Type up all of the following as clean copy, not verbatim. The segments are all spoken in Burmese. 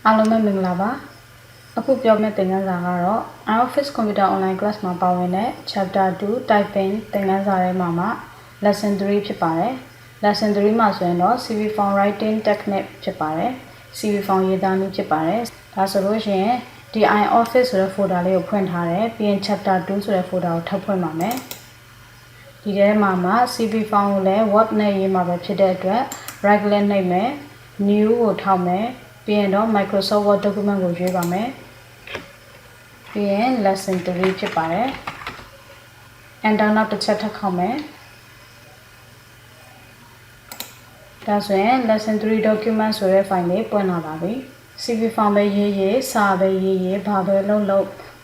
အားလုံးပဲမင်္ဂလာပါအခုပြောမယ့်သင်ခန်းစာကတော့ iOffice Computer Online Class မှာပါဝင်တဲ့ Chapter 2 Typing သင်ခန်းစာထဲမှာ Lesson 3ဖြစ်ပါတယ် Lesson 3မှာဆိုရင်တော့ CV Form Writing Technique ဖြစ်ပါတယ် CV Form ရေးသားနည်းဖြစ်ပါတယ်ဒါဆိုလို့ရှိရင်ဒီ iOffice ဆိုတဲ့ folder လေးကိုဖွင့်ထားတယ်ပြီးရင် Chapter 2ဆိုတဲ့ folder ကိုထပ်ဖွင့်ပါမယ်ဒီထဲမှာ CV Form ကိုလည်း Word နဲ့ရေးမှာပဲဖြစ်တဲ့အတွက် right click နှိပ်မယ် New ကိုထောက်မယ်ပြီးရင်တော့ Microsoft Word document ကိုရွေးပါမယ်ပြီးရင် lesson 3ဖြစ်ပါတယ် enter နောက်တစ်ချက်ထပ်ခေါက်မယ်ဒါဆိုရင် lesson 3 document ဆိုတဲ့ file လေးပွင့်လာပါပြီ CV form ပဲရေးစာပဲရေးဘာပဲလုပ်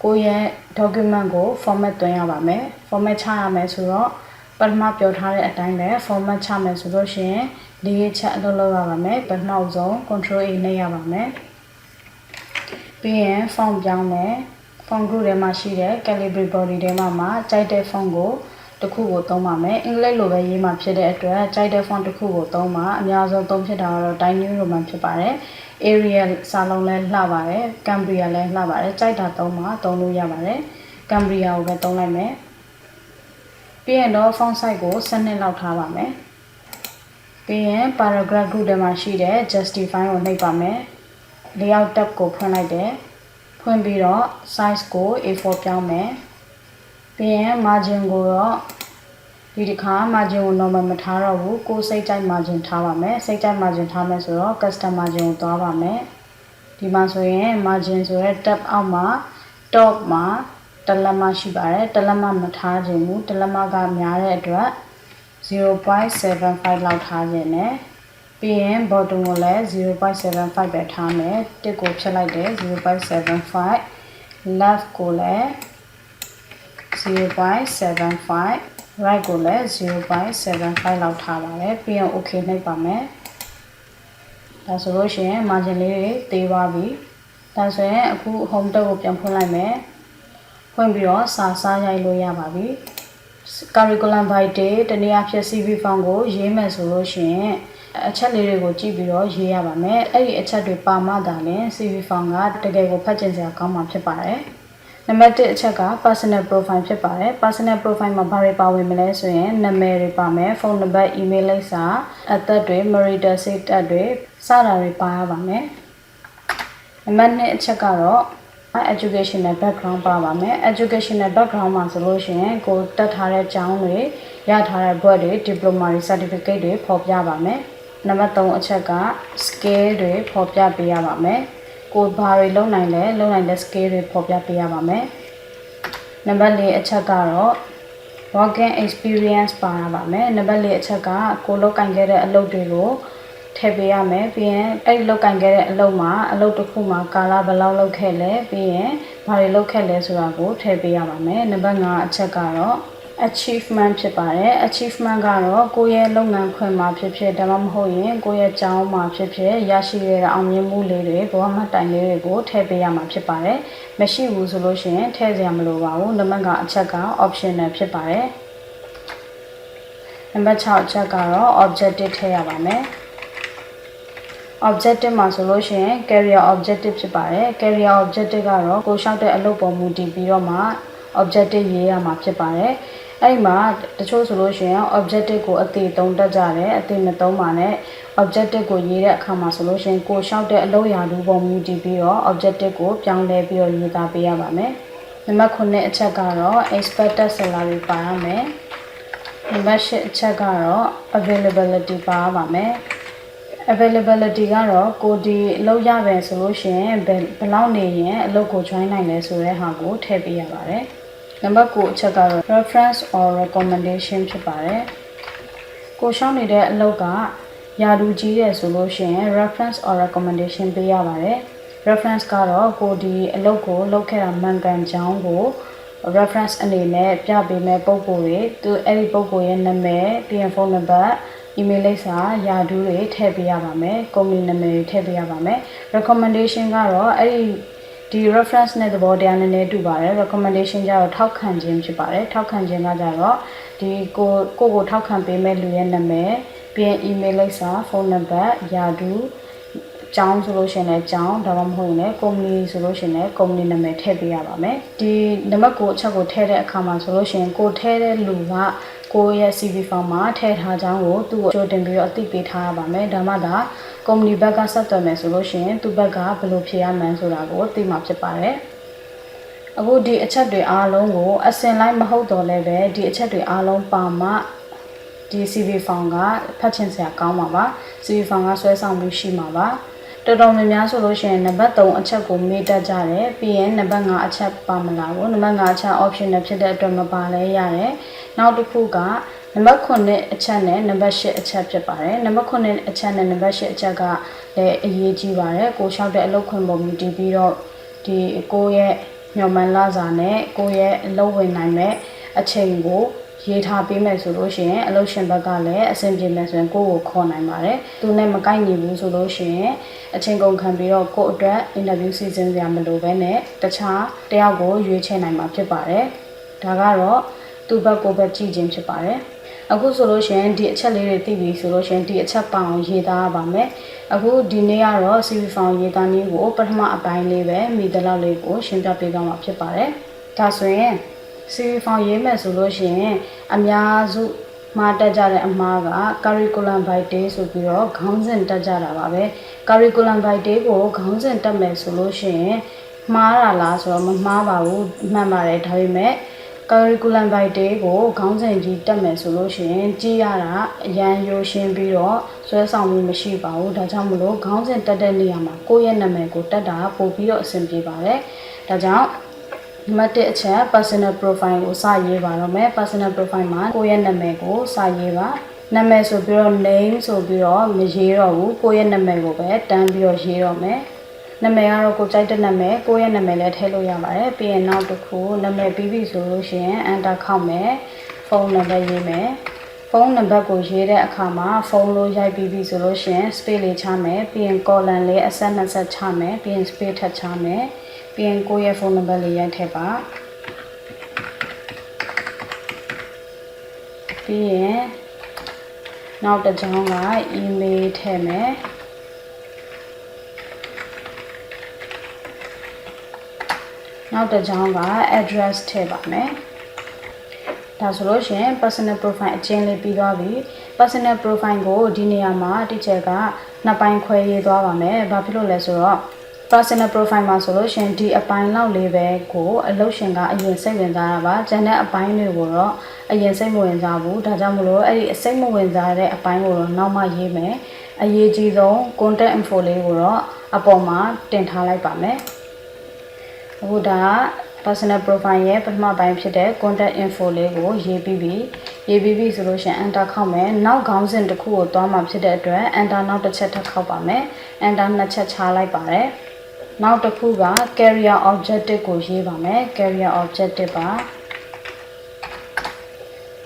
ကိုယ့်ရဲ့ document ကို format သွင်းရပါမယ် format ချရမယ်ဆိုတော့ပထမပြောထားတဲ့အတိုင်းပဲ format ချမယ်ဆိုလို့ရှိရင်လေးချက်အလုပ်လုပ်ရပါမယ်ပထမဆုံး control A နဲ့ရပါမယ်ပြီးရင် font ပြောင်းမယ် font group ထဲမှာရှိတဲ့ calibrate body ထဲမှာကြိုက်တဲ့ font ကိုတစ်ခုကိုသုံးပါမယ်အင်္ဂလိပ်လိုပဲရေးမှာဖြစ်တဲ့အတွက်ကြိုက်တဲ့ font တစ်ခုကိုသုံးပါအများဆုံးသုံးဖြစ်တာကတော့ Times New Roman ဖြစ်ပါတယ် Arial စာလုံးလည်းလှပါတယ် Cambria လည်းလှပါတယ်ကြိုက်တာသုံးပါသုံးလို့ရပါတယ် Cambria ကိုပဲသုံးလိုက်မယ်ပြီးရင်တော့ font size ကို12လောက်ထားပါမယ်ပြီးရင် paragraph group ထဲမှာရှိတဲ့ justify ကိုနှိပ်ပါမယ် layout tab ကိုဖွင့်လိုက်တယ်ဖွင့်ပြီးတော့ size ကို A4 ပြောင်းမယ်ပြီးရင် margin ကိုတော့ဒီတစ်ခါ margin ကို normal မထားတော့ဘူးကိုယ်စိတ်ကြိုက် margin ထားပါမယ်စိတ်ကြိုက် margin ထားမယ်ဆိုတော့ custom margin ကိုသွားပါမယ်ဒီမှာဆိုရင် margin ဆိုတဲ့ tab အောက်မှာ top မှာတလက်မရှိပါတယ်တလက်မမထားခြင်းဘူးတလက်မကများတဲ့အတွက်0.75 လောက်ထားခြင်းနဲ့ပြီးရင် bottom ကိုလည်း 0.75 ပဲထားမယ်တစ်ကိုဖြတ်လိုက်တယ် 0.75 left ကိုလည်း 0.75 right ကိုလည်း 0.75 လောက်ထားပါတယ်ပြီးရင် okay နှိပ်ပါမယ်ဒါဆိုလို့ရှိရင် margin လေးတွေသေးသွားပြီဒါဆိုရင်အခု home tab ကိုပြန်ဖွင့်လိုက်မယ်ဖွင့်ပြီးတော့စာရိုက်လို့ရပါပြီcurriculum vitae တနည်းအားဖြင့် CV form ကိုရေးမယ်ဆိုလို့ရှိရင်အချက်လေးတွေကိုကြည့်ပြီးတော့ရေးရပါမယ်အဲ့ဒီအချက်တွေပါမှသာလျှင် CV form ကတကယ်ကိုဖတ်ကျင်စရာကောင်းမှာဖြစ်ပါတယ်နံပါတ်1အချက်က personal profile ဖြစ်ပါတယ် personal profile မှာဘာတွေပါဝင်မလဲဆိုရင်နာမည်တွေပါမယ်ဖုန်းနံပါတ် email လိပ်စာအသက်တွေ marital status တွေစတာတွေပါရပါမယ်နံပါတ်2အချက်ကတော့ educational background ပါပါမယ် educational background မှာဆိုလို့ရှိရင်ကိုတက်ထားတဲ့ကျောင်းတွေရထားတဲ့ဘွဲ့တွေ diploma တွေ certificate တွေဖော်ပြပါမယ်နံပါတ်3အချက်က skill တွေဖော်ပြပေးရပါမယ်ကိုဘာတွေလုပ်နိုင်လဲလုပ်နိုင်တဲ့ skill တွေဖော်ပြပေးရပါမယ်နံပါတ်4အချက်ကတော့ working experience ပါရပါမယ်နံပါတ်4အချက်ကကိုလုပ်ကင်ခဲ့တဲ့အလုပ်တွေကိုထည့်ပေးရမယ်ပြီးရင်အဲ့ဒီလုပ်ကင်ခဲ့တဲ့အလုပ်မှာအလုပ်တစ်ခုမှာကာလဘယ်လောက်လုပ်ခဲ့လဲပြီးရင်ဘာတွေလုပ်ခဲ့လဲဆိုတာကိုထည့်ပေးရပါမယ်နံပါတ်5အချက်ကတော့ achievement ဖြစ်ပါတယ် achievement ကတော့ကိုယ့်ရဲ့လုပ်ငန်းခွင်မှာဖြစ်ဖြစ်ဒါမှမဟုတ်ရင်ကိုယ့်ရဲ့ကျောင်းမှာဖြစ်ဖြစ်ရရှိတဲ့အောင်မြင်မှုလေးတွေဘဝမှတ်တိုင်လေးတွေကိုထည့်ပေးရမှာဖြစ်ပါတယ်မရှိဘူးဆိုလို့ရှိရင်ထည့်စရာမလိုပါဘူးနံပါတ်5အချက်က optional ဖြစ်ပါတယ်နံပါတ်6အချက်ကတော့ objective ထည့်ရပါမယ် objective မှာဆိုလို့ရှိရင် career objective ဖြစ်ပါတယ် career objective ကတော့ကိုလျှောက်တဲ့အလုပ်ပေါ်မူတည်ပြီးတော့မှ objective ရေးရမှာဖြစ်ပါတယ်အဲ့ဒီမှာတချို့ဆိုလို့ရှိရင် objective ကိုအသေးသုံးတတ်ကြတယ်အသေးမသုံးပါနဲ့ objective ကိုရေးတဲ့အခါမှာဆိုလို့ရှိရင်ကိုလျှောက်တဲ့အလုပ်ရာထူးပေါ်မူတည်ပြီးတော့ objective ကိုပြောင်းလဲပြီးတော့ရေးသားပေးရပါမယ်နံပါတ်9အချက်ကတော့ expected salary ပါရမယ်နံပါတ်10အချက်ကတော့ availability ပါရပါမယ်availability ကတော့ကိုဒီအလုပ်ရပဲဆိုလို့ရှိရင်ဘယ်လောက်နေရင်အလုပ်ကို join နိုင်လဲဆိုတဲ့ဟာကိုထည့်ပေးရပါတယ်နံပါတ်9အချက်ကတော့ reference or recommendation ဖြစ်ပါတယ်ကိုရှောင်းနေတဲ့အလုပ်ကယာတူကြီးတယ်ဆိုလို့ရှိရင် reference or recommendation ပေးရပါတယ် reference ကတော့ကိုဒီအလုပ်ကိုလုပ်ခဲ့တာမှန်ကန်ကြောင်းကို reference အနေနဲ့ပြပေးမဲ့ပုံကိုယ်တွေသူအဲ့ဒီပုံကိုယ်ရဲ့နာမည်ပြီးရင်ဖုန်းနံပါတ် email လိပ်စာယာတူတွေထည့်ပေးရပါမယ် company နာမည်တွေထည့်ပေးရပါမယ် recommendation ကတော့အဲ့ဒီ reference နဲ့သဘောတရားနည်းနည်းတူပါတယ် recommendation ကျတော့ထောက်ခံခြင်းဖြစ်ပါတယ်ထောက်ခံခြင်းကကြတော့ဒီကိုထောက်ခံပေးမဲ့လူရဲ့နာမည်ပြီးရင် email လိပ်စာဖုန်းနံပါတ်ယာတူ ကျောင်းဆိုလို့ရှိရင်လည်းကျောင်းဒါမှမဟုတ်ရင်လည်းကုမ္ပဏီဆိုလို့ရှိရင်လည်းကုမ္ပဏီနာမည်ထည့်ပေးရပါမယ်ဒီနံပါတ်ကိုအချက်ကိုထည့်တဲ့အခါမှာဆိုလို့ရှိရင်ကိုထည့်တဲ့လူကကိုရဲ့ CV form မှာထည့်ထားကြောင်းကိုသူ့ကိုကြိုတင်ပြီးတော့အသိပေးထားရပါမယ်ဒါမှသာကုမ္ပဏီဘက်ကဆက်သွယ်မယ်ဆိုလို့ရှိရင်သူ့ဘက်ကဘယ်လိုဖြေရမှန်းဆိုတာကိုသိမှာဖြစ်ပါတယ်အခုဒီအချက်တွေအားလုံးကိုအစင်လိုက်မဟုတ်တော့လည်းပဲဒီအချက်တွေအားလုံးပါမှဒီ CV form ကဖတ်ချင်စရာကောင်းပါပါ CV form ကဆွဲဆောင်မှုရှိမှာပါတော်တော်များများဆိုလို့ရှိရင်နံပါတ်3အချက်ကိုမေးတတ်ကြတယ်ပြီးရင်နံပါတ်5အချက်ပါမလားဘူးနံပါတ်5အချက် optional ဖြစ်တဲ့အတွက်မပါလဲရတယ်နောက်တစ်ခုကနံပါတ်9အချက်နဲ့နံပါတ်10အချက်ဖြစ်ပါတယ်နံပါတ်9အချက်နဲ့နံပါတ်10အချက်ကလည်းအရေးကြီးပါတယ်ကိုလျှောက်တဲ့အလုပ်ခွင့်ပုံမြည်တည်ပြီးတော့ဒီကိုရဲ့ညော်မှန်လာစာနဲ့ကိုရဲ့အလုပ်ဝင်နိုင်မဲ့အချိန်ကိုရေးထားပေးမယ်ဆိုလို့ရှိရင်အလုပ်ရှင်ဘက်ကလည်းအဆင်ပြေမယ်ဆိုရင်ကိုယ့်ကိုခေါ်နိုင်ပါတယ်သူနဲ့မကိုက်ညီဘူးဆိုလို့ရှိရင်အချိန်ကုန်ခံပြီးတော့ကိုယ့်အတွက် interview စီစဉ်စရာမလိုဘဲနဲ့တခြားတယောက်ကိုရွေးချယ်နိုင်မှာဖြစ်ပါတယ်ဒါကတော့သူ့ဘက်ကိုပဲကြည့်ခြင်းဖြစ်ပါတယ်အခုဆိုလို့ရှိရင်ဒီအချက်လေးတွေသိပြီဆိုလို့ရှိရင်ဒီအချက်ပအောင်ရေးသားရပါမယ်အခုဒီနေ့ကတော့ CV form ရေးသားနည်းကိုပထမအပိုင်းလေးပဲမိသလောက်လေးကိုရှင်းပြပေးသွားမှာဖြစ်ပါတယ်ဒါဆိုရင်CV form ရေးမယ်ဆိုလို့ရှိရင်အများစုမှာတက်ကြတဲ့အမှားက curriculum vitae ဆိုပြီးတော့ခေါင်းစဉ်တက်ကြတာပါပဲ curriculum vitae ကိုခေါင်းစဉ်တက်မယ်ဆိုလို့ရှိရင်မှားတာလားဆိုတော့မမှားပါဘူးမှန်ပါတယ်ဒါပေမဲ့ curriculum vitae ကိုခေါင်းစဉ်ကြီးတက်မယ်ဆိုလို့ရှိရင်ကြည့်ရတာအရန်ရိုးရှင်းပြီးတော့ဆွဲဆောင်မှုမရှိပါဘူးဒါကြောင့်မလို့ခေါင်းစဉ်တက်တဲ့နေရာမှာကိုယ့်ရဲ့နာမည်ကိုတက်တာပို့ပြီးတော့အဆင်ပြေပါတယ်ဒါကြောင့်နံပါတ်1အချက် personal profile ကိုစရေးပါတော့မယ် personal profile မှာကိုယ့်ရဲ့နာမည်ကိုစရေးပါနာမည်ဆိုပြီးတော့ name ဆိုပြီးတော့မရေးတော့ဘူးကိုယ့်ရဲ့နာမည်ကိုပဲတန်းပြီးတော့ရေးတော့မယ်နာမည်ကတော့ကိုကြိုက်တဲ့နာမည်ကိုယ့်ရဲ့နာမည်လည်းထည့်လို့ရပါတယ်ပြီးရင်နောက်တစ်ခုနာမည်ပြီးပြီဆိုလို့ရှိရင် enter ခောက်မယ်ဖုန်းနံပါတ်ရေးမယ်ဖုန်းနံပါတ်ကိုရေးတဲ့အခါမှာဖုန်းလို့ရိုက်ပြီးပြီဆိုလို့ရှိရင် space လေးချမယ်ပြီးရင် column လေးအဆက်နှစ်ဆက်ချမယ်ပြီးရင် space ထပ်ချမယ်ပြီးရင်ကိုယ့်ရဲ့ဖုန်းနံပါတ်လေးရိုက်ထည့်ပါပြီးရင်နောက်တစ်ကြောင်းက email ထည့်မယ်နောက်တစ်ကြောင်းက address ထည့်ပါမယ်ဒါဆိုလို့ရှိရင် personal profile အချင်းလေးပြီးသွားပြီ personal profile ကိုဒီနေရာမှာ teacher ကနှစ်ပိုင်းခွဲရေးသွားပါမယ်ဘာဖြစ်လို့လဲဆိုတော့ personal profile မှာဆိုလို့ရှိရင်ဒီအပိုင်းလောက်လေးပဲကိုအလုပ်ရှင်ကအရင်စိတ်ဝင်စားတာပါကျန်တဲ့အပိုင်းတွေကိုတော့အရင်စိတ်မဝင်စားဘူးဒါကြောင့်မလို့အဲ့ဒီအစိတ်မဝင်စားတဲ့အပိုင်းကိုတော့နောက်မှရေးမယ်အရေးကြီးဆုံး contact info လေးကိုတော့အပေါ်မှာတင်ထားလိုက်ပါမယ်အခုဒါ personal profile ရဲ့ပထမပိုင်းဖြစ်တဲ့ contact info လေးကိုရေးပြီးပြီဆိုလို့ရှိရင် enter ခောက်မယ်နောက်ခေါင်းစဉ်တစ်ခုကိုသွားမှာဖြစ်တဲ့အတွက် enter နောက်တစ်ချက်ထပ်ခောက်ပါမယ် enter နှစ်ချက်ချလိုက်ပါတယ်နောက်တစ်ခုက career objective ကိုရေးပါမယ် career objective ပါ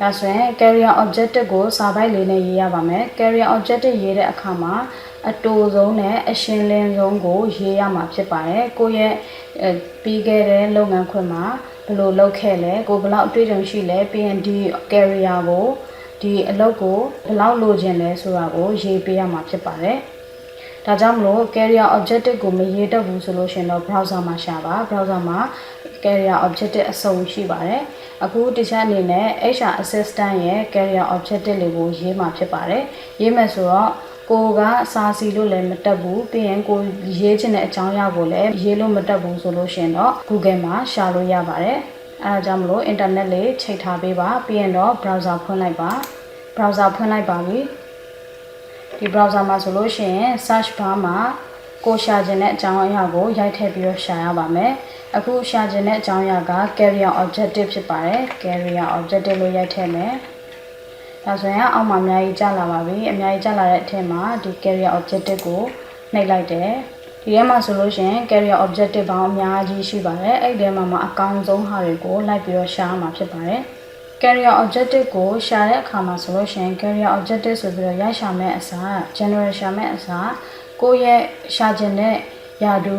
ဒါဆိုရင် career objective ကိုစာပိုက်လေးနဲ့ရေးရပါမယ် career objective ရေးတဲ့အခါမှာအတူဆုံးနဲ့အရှင်းလင်းဆုံးကိုရေးရမှာဖြစ်ပါတယ်ကိုယ့်ရဲ့ပြီးခဲ့တဲ့လုပ်ငန်းခွင်မှာဘယ်လိုလုပ်ခဲ့လဲကိုဘယ်လောက်အတွေ့အကြုံရှိလဲပြီးရင်ဒီ career ကိုဒီအလုပ်ကိုဘယ်လောက်လိုချင်လဲဆိုတာကိုရေးပေးရမှာဖြစ်ပါတယ်ဒါကြောင့်မလို့ career objective ကိုမရေးတတ်ဘူးဆိုလို့ရှင်တော့ browser မှာရှာပါ browser မှာ career objective အစုံရှိပါတယ်အခုတခြားအနေနဲ့ HR assistant ရဲ့ career objective လေးကိုရေးမှာဖြစ်ပါတယ်ရေးမယ်ဆိုတော့ကိုကစာစီလို့လည်းမတက်ဘူးပြီးရင်ကိုရေးချင်တဲ့အကြောင်းအရာကိုလည်းရေးလို့မတက်ဘူးဆိုလို့ရှင်တော့ Google မှာရှာလို့ရပါတယ်အဲဒါကြောင့်မလို့ internet လေးချိန်ထားပေးပါပြီးရင်တော့ browser ဖွင့်လိုက်ပါ browser ဖွင့်လိုက်ပါပြီဒီ browser မှာဆိုလို့ရှိရင် search bar မှာကိုရှာချင်တဲ့အကြောင်းအရာကိုရိုက်ထည့်ပြီးတော့ရှာရပါမယ်အခုရှာချင်တဲ့အကြောင်းအရာက career objective ဖြစ်ပါတယ် career objective လို့ရိုက်ထည့်မယ်ဒါဆိုရင်အောက်မှာအများကြီးကျလာပါပြီအများကြီးကျလာတဲ့အထက်မှာဒီ career objective ကိုနှိပ်လိုက်တယ်ဒီထဲမှာဆိုလို့ရှိရင် career objective ပေါင်းအများကြီးရှိပါတယ်အဲ့ဒီထဲမှာအကောင်းဆုံးဟာတွေကိုလိုက်ပြီးတော့ရှာရမှာဖြစ်ပါတယ် career objective ကိုရှာတဲ့အခါမှာဆိုလို့ရှိရင် career objective ဆိုပြီးတော့ရရှာမဲ့အစား general ရှာမဲ့အစားကိုယ့်ရဲ့ရှာချင်တဲ့ယာတူ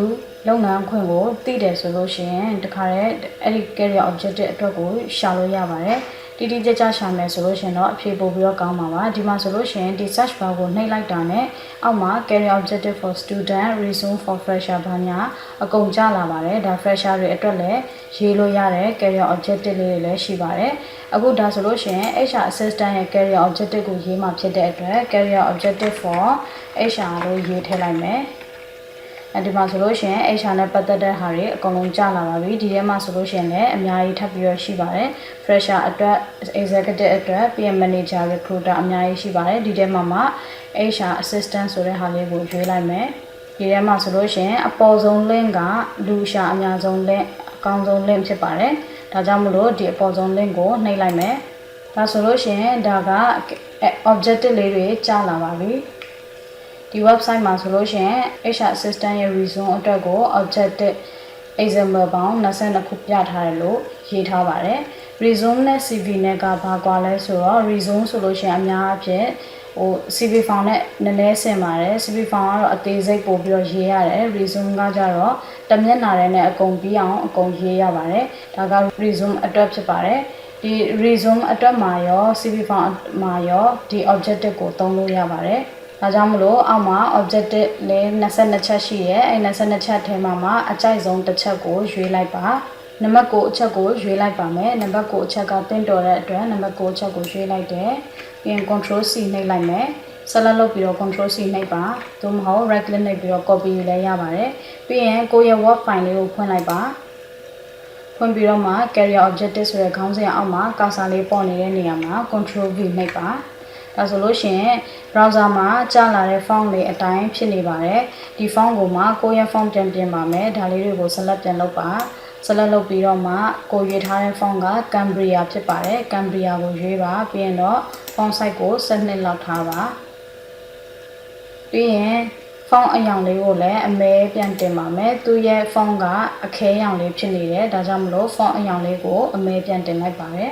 လုပ်ငန်းခွင်ကိုသိတယ်ဆိုလို့ရှိရင်တခါတည်းအဲ့ဒီ career objective အတွက်ကိုရှာလို့ရပါတယ် တီတီကြကြရှာမယ်ဆိုလို့ရှင်တော့အဖြေပို့ပြီးတော့ကောင်းပါပါဒီမှာဆိုလို့ရှင်ဒီ search bar ကိုနှိပ်လိုက်တာနဲ့အောက်မှာ career objective for student resume for fresher ဘာညာအကုန်ကြလာပါတယ်ဒါ fresher တွေအတွက်လည်းရေးလို့ရတယ် career objective လေးတွေလည်းရှိပါတယ်အခုဒါဆိုလို့ရှင် HR assistant ရဲ့ career objective ကိုရေးမှာဖြစ်တဲ့အတွက် career objective for HR လို့ရေးထည့်လိုက်မယ်ဒီမှာဆိုလို့ရှိရင် HR နဲ့ပတ်သက်တဲ့ဟာတွေအကုန်လုံးကြာလာပါပြီဒီထဲမှာဆိုလို့ရှိရင်လည်းအများကြီးထပ်ပြီးတော့ရှိပါတယ် fresher အတွက် executive အတွက် PM manager recruiter အများကြီးရှိပါတယ်ဒီထဲမှာမှ HR assistant ဆိုတဲ့ဟာလေးကိုရွေးလိုက်မယ်ဒီထဲမှာဆိုလို့ရှိရင်အပေါ်ဆုံး link ကလူရှာအများဆုံး link အကောင်းဆုံး link ဖြစ်ပါတယ်ဒါကြောင့်မလို့ဒီအပေါ်ဆုံး link ကိုနှိပ်လိုက်မယ်ဒါဆိုလို့ရှိရင်ဒါက objective လေးတွေကြာလာပါပြီဒီ website မှာဆိုလို့ရှိရင် HR assistant ရဲ့ resume အတွက်ကို objective example ပေါင်း22ခုပြထားတယ်လို့ရေးထားပါတယ် resume နဲ့ CV နဲ့ကဘာကွာလဲဆိုတော့ resume ဆိုလို့ရှိရင်အများအပြည့်CV form နဲ့နည်းနည်းဆင်ပါတယ် CV form ကတော့အသေးစိတ်ပို့ပြီးတော့ရေးရတယ် resume ကကြတော့တစ်မျက်နှာထဲနဲ့အကုန်ပြီးအောင်အကုန်ရေးရပါတယ်ဒါက resume အတွက်ဖြစ်ပါတယ်ဒီ resume အတွက်မှာရော CV form မှာရောဒီ objective ကိုသုံးလို့ရပါတယ်ဒါကြောင့်မလို့အောက်မှာ objective လေး22ချက်ရှိရဲအဲ22ချက်ထဲမှာအကြိုက်ဆုံးတစ်ချက်ကိုရွေးလိုက်ပါနံပါတ်9အချက်ကိုရွေးလိုက်ပါမယ်နံပါတ်9အချက်ကတင်တော်တဲ့အတွက်နံပါတ်9အချက်ကိုရွေးလိုက်တယ်ပြီးရင် control C နှိပ်လိုက်မယ်ဆက်လက်လုပ်ပြီးတော့ control C နှိပ်ပါသို့မဟုတ် right click နှိပ်ပြီးတော့ copy ယူလည်းရပါတယ်ပြီးရင်ကိုယ့်ရဲ့ word file လေးကိုဖွင့်လိုက်ပါဖွင့်ပြီးတော့မှ career objective ဆိုတဲ့ခေါင်းစဉ်အောက်မှာ cursor လေးပေါ်နေတဲ့နေရာမှာ control V နှိပ်ပါဒါဆိုလို့ရှိရင် browser မှာကြာလာတဲ့ font လေးအတိုင်းဖြစ်နေပါတယ်ဒီ font ကိုမှကိုယ့်ရဲ့ font ပြန်ပြင်ပါမယ်ဒါလေးတွေကို select ပြန်လုပ်ပါselect လုပ်ပြီးတော့မှကိုရွေးထားတဲ့ font က Cambria ဖြစ်ပါတယ် Cambria ကိုရွေးပါပြီးရင်တော့ font size ကို12လောက်ထားပါပြီးရင် font အရောင်လေးကိုလည်းအမဲပြန်တင်ပါမယ်သူရဲ့ font ကအခဲရောင်လေးဖြစ်နေတယ်ဒါကြောင့်မလို့ font အရောင်လေးကိုအမဲပြန်တင်လိုက်ပါတယ်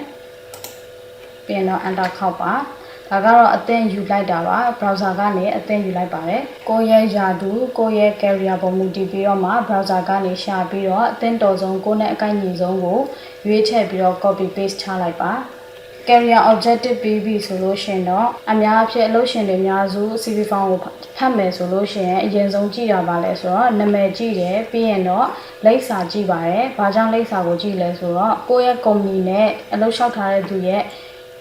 ပြီးရင်တော့ enter ခောက်ပါဒါကတော့အသင်ယူလိုက်တာပါ browser ကနေအသင်ယူလိုက်ပါတယ်ကိုယ့်ရဲ့ယာတူကိုယ့်ရဲ့ career ပုံမူတည်ပြီးတော့မှ browser ကနေရှာပြီးတော့အသင်တော်ဆုံးကိုယ့်နဲ့အကိုက်ညီဆုံးကိုရွေးချယ်ပြီးတော့ copy paste ချလိုက်ပါ career objective ပြီးပြီဆိုလို့ရှင်တော့အများအဖြစ်အလုပ်ရှင်တွေအများစု CV form ကိုဖတ်မယ်ဆိုလို့ရှင်အရင်ဆုံးကြည့်ရပါလဲဆိုတော့နာမည်ကြည့်တယ်ပြီးရင်တော့လိပ်စာကြည့်ပါတယ်ဘာကြောင့်လိပ်စာကိုကြည့်လဲဆိုတော့ကိုယ့်ရဲ့ company နဲ့အလုပ်လျှောက်ထားတဲ့သူရဲ့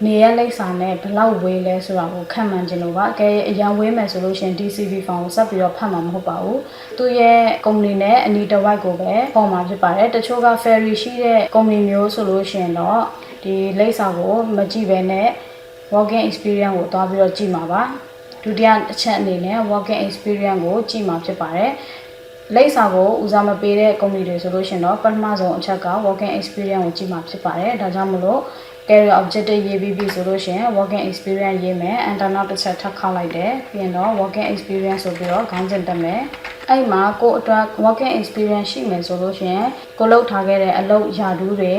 နေရလိပ်စာနဲ့ဘလောက်ဝေးလဲဆိုတာကိုခံမှန်းခြင်းလို့ပါအကယ်အရန်ဝေးမယ်ဆိုလို့ရှင် DCV form ကိုဆက်ပြီးတော့ဖတ်မှာမဟုတ်ပါဘူးသူရဲ့ company နဲ့အနီးတစ်ဝိုက်ကိုပဲပေါ်မှာဖြစ်ပါတယ်တချို့က ferry ရှိတဲ့ company မျိုးဆိုလို့ရှင်တော့ဒီလိပ်စာကိုမကြည့်ဘဲနဲ့ working experience ကိုတွားပြီးတော့ကြည့်မှာပါဒုတိယအချက်အနေနဲ့ working experience ကိုကြည့်မှာဖြစ်ပါတယ်လိပ်စာကိုဦးစားမပေးတဲ့ company တွေဆိုလို့ရှင်တော့ပထမဆုံးအချက်က working experience ကိုကြည့်မှာဖြစ်ပါတယ်ဒါကြောင့်မလို့career objective ရေးပြီးပြီဆိုလို့ရှိရင် working experience ရေးမယ် enter နောက်တစ်ချက်ထပ်ခောက်လိုက်တယ်ပြီးရင်တော့ working experience ဆိုပြီးတော့ခေါင်းစဉ်တက်မယ်အဲ့မှာကိုယ့်အတွက် working experience ရှိမယ်ဆိုလို့ရှိရင်ကိုလုပ်ထားခဲ့တဲ့အလုပ်ရာထူးတွေ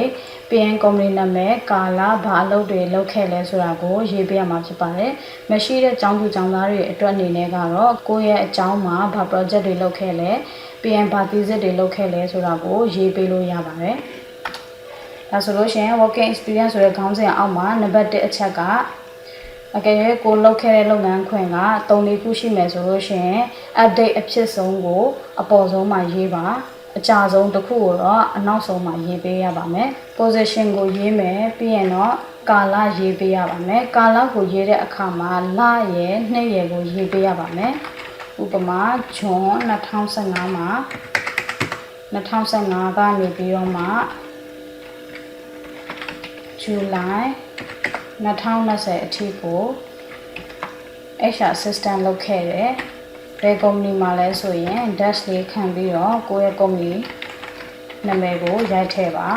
ပြီးရင် company နာမည်ကာလဘာအလုပ်တွေလုပ်ခဲ့လဲဆိုတာကိုရေးပေးရမှာဖြစ်ပါတယ်မရှိတဲ့ကျောင်းသူကျောင်းသားတွေအတွက်အနေနဲ့ကတော့ကိုယ့်ရဲ့အကြောင်းမှာဘာ project တွေလုပ်ခဲ့လဲပြီးရင်ဘာ thesis တွေလုပ်ခဲ့လဲဆိုတာကိုရေးပေးလို့ရပါတယ်ဒါဆိုလို့ရှိရင် working experience ဆိုတဲ့ခေါင်းစဉ်အောက်မှာနံပါတ်1အချက်ကအကယ်၍ကိုလုပ်ခဲ့တဲ့လုပ်ငန်းခွင်က3-4ခုရှိမယ်ဆိုလို့ရှိရင် update အဖြစ်ဆုံးကိုအပေါ်ဆုံးမှာရေးပါအကြဆုံးတစ်ခုကိုတော့အနောက်ဆုံးမှာရေးပေးရပါမယ် position ကိုရေးမယ်ပြီးရင်တော့ကာလရေးပေးရပါမယ်ကာလကိုရေးတဲ့အခါမှာလရယ်နှစ်ရယ်ကိုရေးပေးရပါမယ်ဥပမာဇွန်2015မှာ2015ကနေပြီးတော့မှဇူလိုင်2020အထိကို HR assistant လုပ်ခဲ့တယ်။ဘယ် company မှာလဲဆိုရင် dash လေးခံပြီးတော့ကိုယ့်ရဲ့ company နာမည်ကိုရိုက်ထည့်ပါ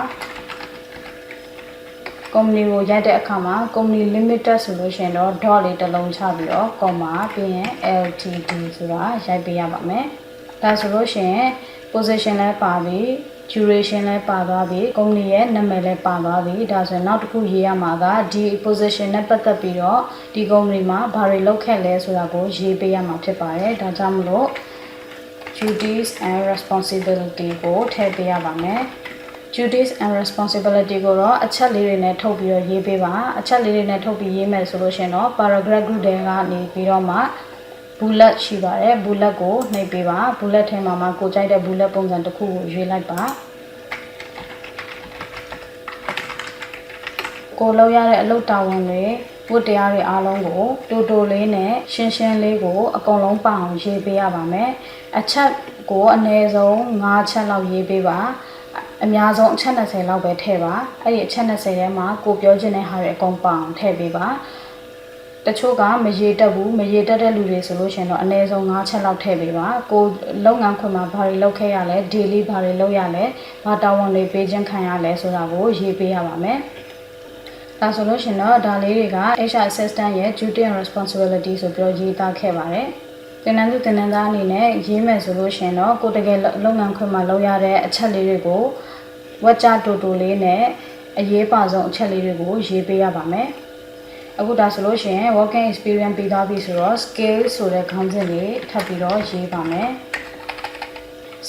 ။ company ကိုရိုက်တဲ့အခါမှာ company limited ဆိုလို့ရှိရင်တော့ dot လေးတစ်လုံးချပြီးတော့ comma ပြီးရင် LTD ဆိုတာရိုက်ပေးရပါမယ်။ဒါဆိုလို့ရှိရင် position လဲပါပြီ။ duration လဲပါသွားပြီ company ရဲ့နာမည်လဲပါသွားပြီဒါဆိုရင်နောက်တစ်ခုရေးရမှာကဒီ position နဲ့ပတ်သက်ပြီးတော့ဒီ company မှာဘာတွေလုပ်ခဲ့လဲဆိုတာကိုရေးပေးရမှာဖြစ်ပါတယ်ဒါကြောင့်မလို့ duties and responsibility ကိုထည့်ပေးရပါမယ် duties and responsibility ကိုတော့အချက်လေးတွေနဲ့ထုတ်ပြီးတော့ရေးပေးပါအချက်လေးတွေနဲ့ထုတ်ပြီးရေးမယ်ဆိုလို့ရှင်တော့ paragraph group တွေကနေပြီးတော့မှ bullet ရှိပါတယ် bullet ကိုနှိပ်ပေးပါ bullet ထဲမှာမှကိုကြိုက်တဲ့ bullet ပုံစံတစ်ခုကိုရွေးလိုက်ပါကိုလောက်ရတဲ့အလုပ်တာဝန်တွေဝတ္တရားတွေအားလုံးကိုတိုတိုလေးနဲ့ရှင်းရှင်းလေးကိုအကုန်လုံးပအောင်ရေးပေးရပါမယ်အချက်ကိုအနည်းဆုံး5ချက်လောက်ရေးပေးပါအများဆုံးအချက်20လောက်ပဲထည့်ပါအဲ့ဒီအချက်20ထဲမှာကိုပြောချင်တဲ့ဟာတွေအကုန်ပအောင်ထည့်ပေးပါတချို့ကမရေတက်ဘူးမရေတက်တဲ့လူတွေဆိုလို့ရှင်တော့အနည်းဆုံး5ချက်လောက်ထည့်ပေးပါကိုလုပ်ငန်းခွင်မှာဘာတွေလုပ်ခဲ့ရလဲ daily ဘာတွေလုပ်ရလဲဘာတာဝန်တွေပေးခြင်းခံရလဲဆိုတာကိုရေးပေးရပါမယ်ဒါဆိုလို့ရှင်တော့ဒါလေးတွေက HR assistant ရဲ့ duty and responsibility ဆိုပြီးရေးသားခဲ့ပါတယ်သင်တန်းသူသင်တန်းသားအနေနဲ့ရေးမယ်ဆိုလို့ရှင်တော့ကိုတကယ်လုပ်ငန်းခွင်မှာလုပ်ရတဲ့အချက်လေးတွေကိုဝက်ကြတိုတိုလေးနဲ့အရေးပါဆုံးအချက်လေးတွေကိုရေးပေးရပါမယ်အခုဒါဆိုလို့ရှင် working experience ပြီးသွားပြီဆိုတော့ skill ဆိုတဲ့ခေါင်းစဉ်လေးထပ်ပြီးတော့ရေးပါမယ်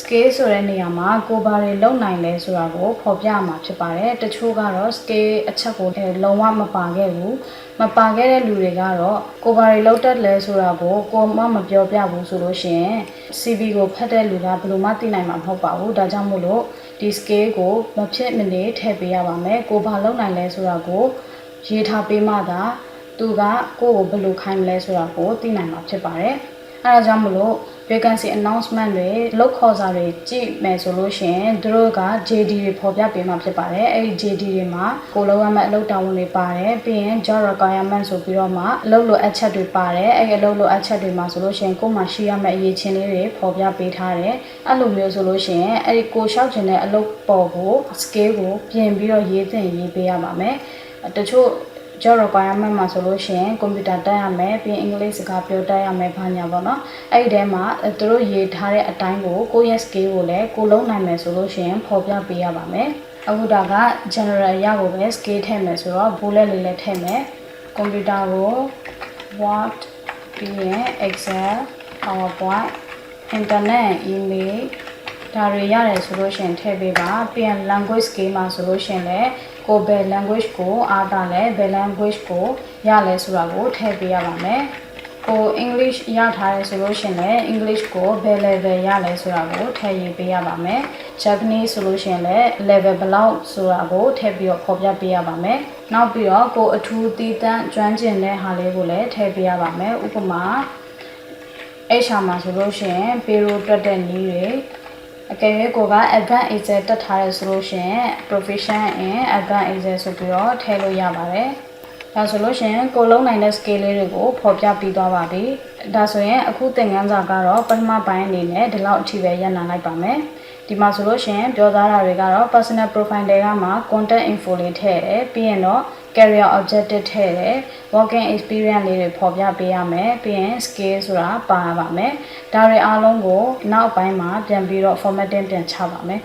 scale ဆိုတဲ့နေရာမှာကိုဘာတွေလုံနိုင်လဲဆိုတာကိုဖော်ပြမှာဖြစ်ပါတယ်တချို့ကတော့ scale အချက်ကိုလုံးဝမပါခဲ့ဘူးမပါခဲ့တဲ့လူတွေကတော့ကိုဘာတွေလုံတက်လဲဆိုတာကိုကိုမပြောပြဘူးဆိုလို့ရှိရင် CV ကိုဖတ်တဲ့လူကဘယ်လိုမှသိနိုင်မှာမဟုတ်ပါဘူးဒါကြောင့်မို့လို့ဒီ scale ကိုမဖြစ်မနေထည့်ပေးရပါမယ်ကိုဘာလုံနိုင်လဲဆိုတာကိုရေးထားပေးမှသာသူကကိုကိုဘယ်လိုခိုင်းမလဲဆိုတာကိုသိနိုင်မှာဖြစ်ပါတယ်အဲဒါကြောင့်မလို့ vacancy announcement တွေလောက်ခေါ်စာတွေကြည့်မယ်ဆိုလို့ရှိရင်သူတို့က JD တွေဖော်ပြပေးမှာဖြစ်ပါတယ်အဲဒီ JD တွေမှာကိုလောက်ရမယ့်အလုပ်တာဝန်တွေပါတယ်ပြီးရင် job requirement ဆိုပြီးတော့မှအလုပ်လိုအပ်ချက်တွေပါတယ်အဲဒီအလုပ်လိုအပ်ချက်တွေမှာဆိုလို့ရှိရင်ကိုမှရှိရမယ့်အရေးချင်းလေးတွေဖော်ပြပေးထားတယ်အဲ့လိုမျိုးဆိုလို့ရှိရင်အဲဒီကိုလျှောက်ချင်တဲ့အလုပ်ပေါ်ကို scale ကိုပြင်ပြီးတော့ရေးပေးရပါမယ်တချို့job requirement မှာဆိုလို့ရှိရင်ကွန်ပျူတာတက်ရမယ်ပြီးရင်အင်္ဂလိပ်စကားပြောတတ်ရမယ်ဘာညာပေါ့နော်အဲ့ဒီထဲမှာသူတို့ရေးထားတဲ့အတိုင်းကိုကိုယ့်ရဲ့ skill ကိုလည်းကိုလုံးနိုင်မယ်ဆိုလို့ရှိရင်ဖော်ပြပေးရပါမယ်အခုဒါက general ရကိုပဲ skill ထည့်မယ်ဆိုတော့ bullet လေးလည်းထည့်မယ်ကွန်ပျူတာကို Word ပြီးရင် Excel PowerPoint internet email ဒါတွေရတယ်ဆိုလို့ရှိရင်ထည့်ပေးပါပြီးရင် language skill မှာဆိုလို့ရှိရင်လည်းကိုဘယ် language ကိုအားတာလဲဘယ် language ကိုရလဲဆိုတာကိုထည့်ပေးရပါမယ်ကို English ရထားတယ်ဆိုလို့ရှင်လည်း English ကိုဘယ် level ရလဲဆိုတာကိုထည့်ရေးပေးရပါမယ် Japanese ဆိုလို့ရှင်လည်း level ဘယ်လောက်ဆိုတာကိုထည့်ပြီးတော့ဖော်ပြပေးရပါမယ်နောက်ပြီးတော့ကိုအထူးတည်တံ့ကျွမ်းကျင်တဲ့ဟာလေးကိုလည်းထည့်ပေးရပါမယ်ဥပမာHR မှာဆိုလို့ရှင် payroll တွက်တဲ့နည်းတွေအကယ်၍ကိုက advanced Excel တက်ထားရဆိုလို့ရှိရင် profession in advanced Excel ဆိုပြီးတော့ထည့်လို့ရပါတယ်။ဒါဆိုလို့ရှိရင်ကိုလုံးနိုင်တဲ့ scale လေးတွေကိုဖော်ပြပြီးသွားပါပြီ။ဒါဆိုရင်အခုသင်ခန်းစာကတော့ပထမပိုင်းအနေနဲ့ဒီလောက်အထိပဲရပ်နာလိုက်ပါမယ်။ဒီမှာဆိုလို့ရှိရင်ပြောသားတာတွေကတော့ personal profile တွေကမှ contact info လေးထည့်တယ်ပြီးရင်တော့ career objective ထည့်တယ် working experience လေးတွေဖော်ပြပေးရမယ်ပြီးရင် skill ဆိုတာပါရပါမယ်ဒါတွေအားလုံးကိုနောက်ပိုင်းမှာပြန်ပြီးတော့ formatting ပြန်ချပါမယ်